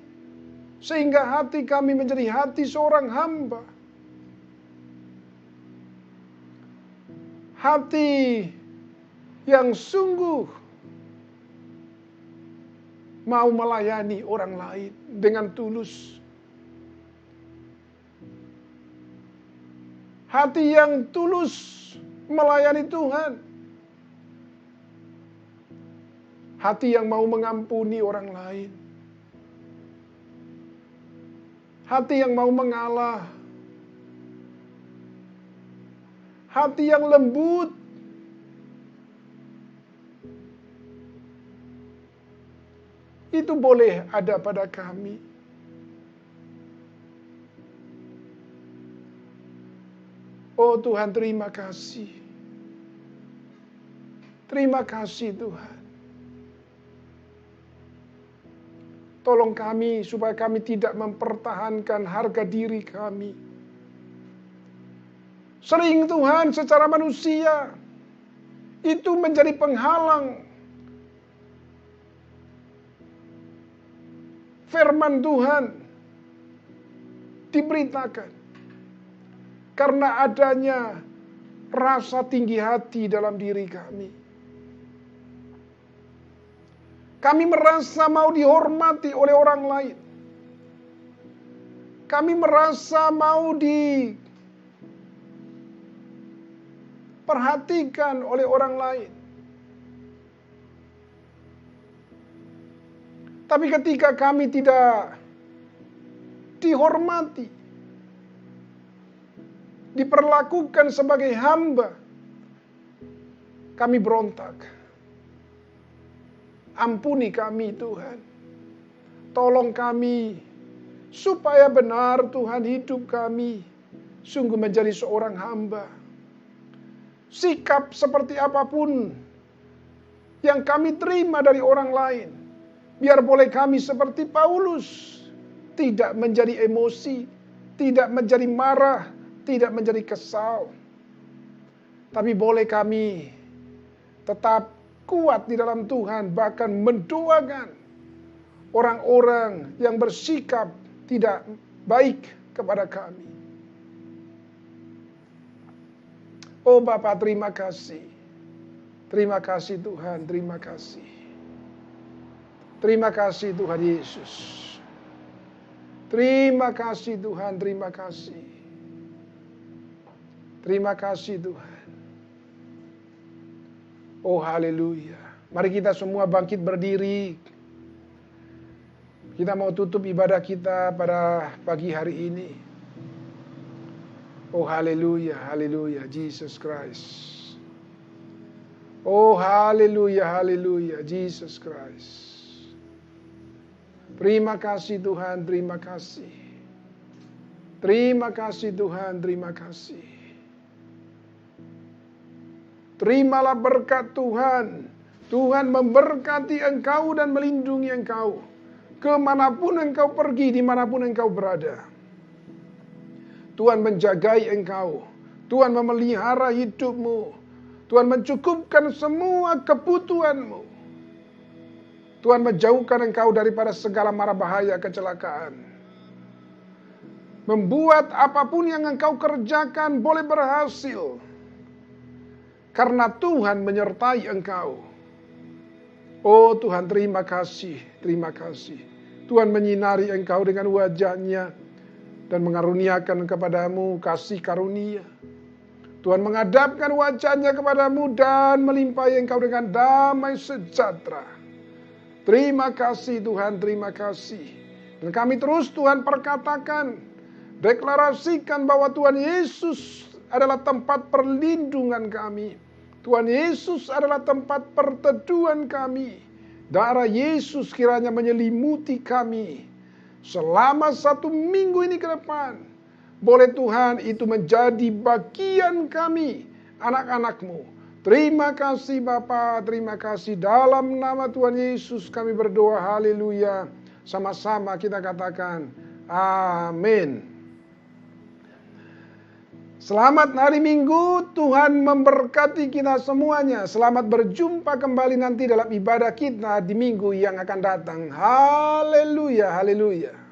Sehingga hati kami menjadi hati seorang hamba. Hati yang sungguh mau melayani orang lain dengan tulus. Hati yang tulus melayani Tuhan. Hati yang mau mengampuni orang lain. Hati yang mau mengalah. Hati yang lembut. Itu boleh ada pada kami. Oh Tuhan, terima kasih. Terima kasih Tuhan. Tolong kami supaya kami tidak mempertahankan harga diri kami. Sering Tuhan secara manusia itu menjadi penghalang firman Tuhan diberitakan. Karena adanya rasa tinggi hati dalam diri kami. Kami merasa mau dihormati oleh orang lain. Kami merasa mau diperhatikan oleh orang lain. Tapi ketika kami tidak dihormati, diperlakukan sebagai hamba, kami berontak. Ampuni kami Tuhan. Tolong kami supaya benar Tuhan hidup kami sungguh menjadi seorang hamba. Sikap seperti apapun yang kami terima dari orang lain, biar boleh kami seperti Paulus, tidak menjadi emosi, tidak menjadi marah, tidak menjadi kesal. Tapi boleh kami tetap kuat di dalam Tuhan, bahkan mendoakan orang-orang yang bersikap tidak baik kepada kami. Oh Bapa, terima kasih. Terima kasih Tuhan, terima kasih. Terima kasih Tuhan Yesus. Terima kasih Tuhan, terima kasih. Terima kasih Tuhan. Oh haleluya. Mari kita semua bangkit berdiri. Kita mau tutup ibadah kita pada pagi hari ini. Oh haleluya, haleluya, Jesus Christ. Oh haleluya, haleluya, Jesus Christ. Terima kasih Tuhan, terima kasih. Terima kasih Tuhan, terima kasih. Terimalah berkat Tuhan. Tuhan memberkati engkau dan melindungi engkau. Kemanapun engkau pergi, dimanapun engkau berada. Tuhan menjagai engkau. Tuhan memelihara hidupmu. Tuhan mencukupkan semua kebutuhanmu. Tuhan menjauhkan engkau daripada segala mara bahaya kecelakaan. Membuat apapun yang engkau kerjakan boleh berhasil. Karena Tuhan menyertai engkau. Oh Tuhan, terima kasih, terima kasih. Tuhan menyinari engkau dengan wajah-Nya dan mengaruniakan kepadamu kasih karunia. Tuhan menghadapkan wajah-Nya kepadamu dan melimpahi engkau dengan damai sejahtera. Terima kasih Tuhan, terima kasih. Dan kami terus Tuhan perkatakan, deklarasikan bahwa Tuhan Yesus adalah tempat perlindungan kami. Tuhan Yesus adalah tempat perteduhan kami. Darah Yesus kiranya menyelimuti kami selama 1 minggu ini ke depan. Boleh Tuhan itu menjadi bagian kami, anak-anak-Mu. Terima kasih Bapa, terima kasih. Dalam nama Tuhan Yesus kami berdoa, haleluya. Sama-sama kita katakan, amin. Selamat hari Minggu, Tuhan memberkati kita semuanya. Selamat berjumpa kembali nanti dalam ibadah kita di minggu yang akan datang. Haleluya, haleluya.